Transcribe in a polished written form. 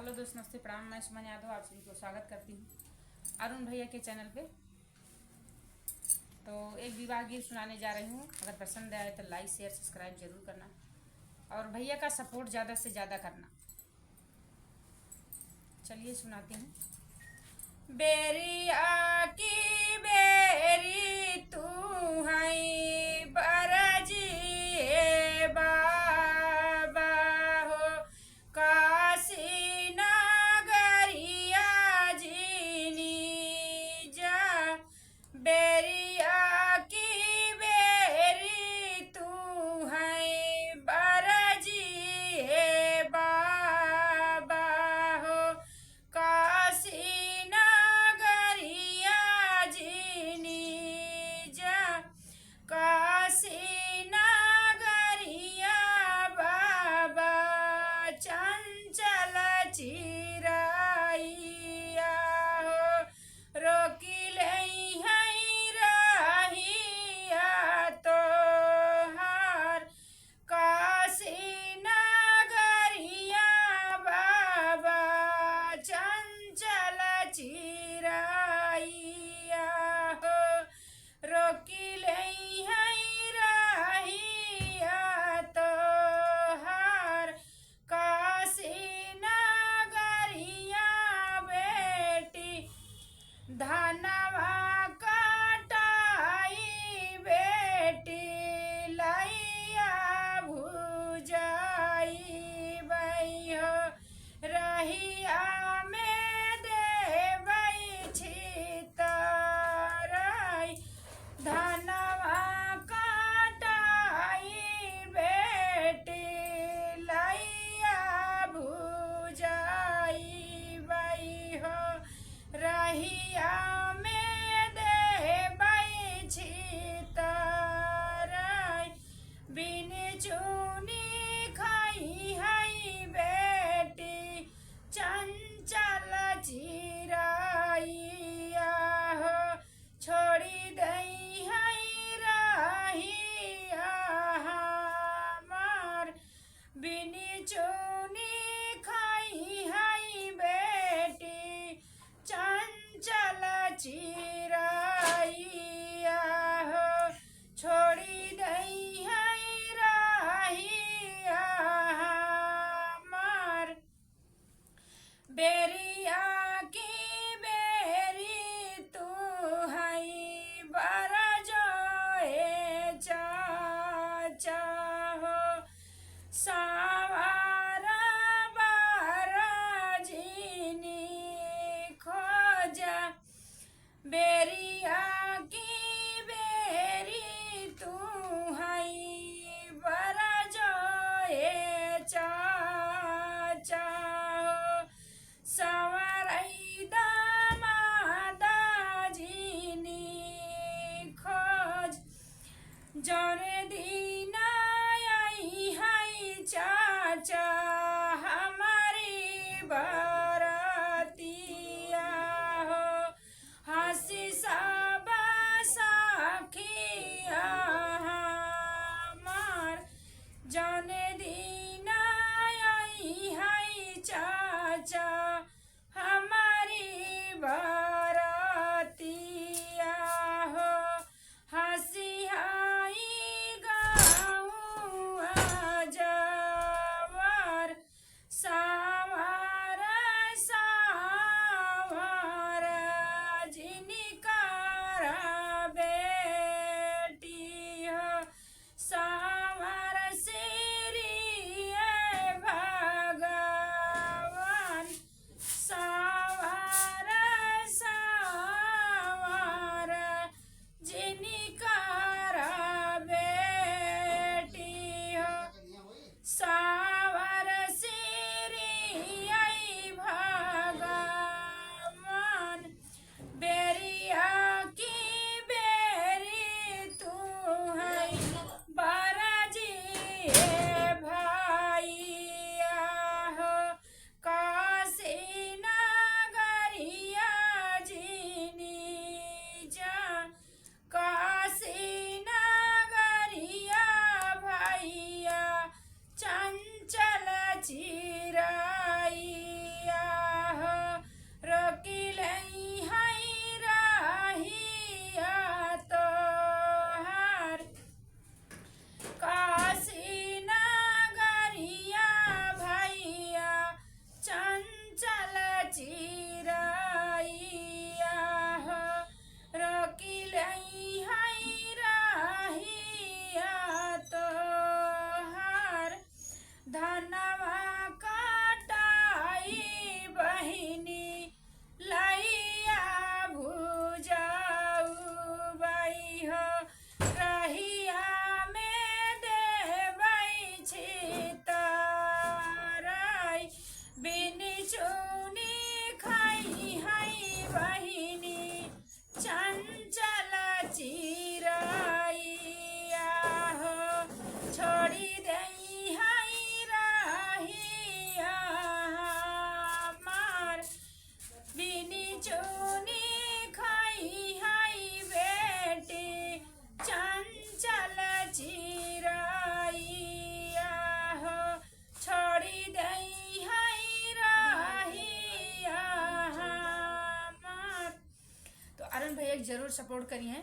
Hello दोस्त, नमस्ते, प्रणाम। मैं सुमन यादव आप सभी को स्वागत करती हूँ अरुण भैया के चैनल पे। तो एक विवाह गीत सुनाने जा रही हूँ। अगर पसंद आए तो लाइक शेयर सब्सक्राइब जरूर करना और भैया का सपोर्ट ज़्यादा से ज़्यादा करना। चलिए सुनाती हूँ। बेरिया की बेरी तू है बरजी बाबा हो, काशी नगरिया जीनी जा। बेरिया की बेरी तू है बरजी बाबा हो, काशी नगरिया जीनी जा। काशी नगरिया बाबा चंचल चिरैया हो, रोकी लई है रहिया तोहार। काशी नगरिया बाबा चंचल चिरैया हो, रोकी लई है रहिया तोहार। काशी नगरिया बेटी धनवा कटाई बेटी लैया भुजाई बई हो, रहिया में देवई छितराई। धनवा कटाई बेटी लैया भुजाई बई हो, रहिया में देवई छितराई। बिन चुनी खाई है बेटी चंचल चिरैया हो, छोड़ी दई है रहिया हमार। बिन चुनी खाई है बेटी चंचल चिरैया हो, छोड़ी दई है रहिया हमार। बेरिया की बेरी तू है बरजोए चाचा हो, सावारा बारजीनी खोजा। बेरिया की बेरी तू है बरजोए चाचा हो, संवरई दामादा जीनी खोज। जौने दिन आई है चाचा हमारी बरातिया हो, हंसी सब सखिया हमार। जौने दिन आई है चाचा हमारी बरातिया हो, हंसी आई गाँव जवार। धानवा काटाई बहिनी लैया भुजाऊ बाई हो रहिया में देबै छितराई बिनी चुनी खाई हई बहिनी चंचल चिराइया हो छोड़ी दई हई रहिया हमार बिनी चुनी खाई हई बेटी चंचल चिराइया हो छोड़ी दई हई रहिया हमार। तो अरुण भैया जरूर सपोर्ट करिए।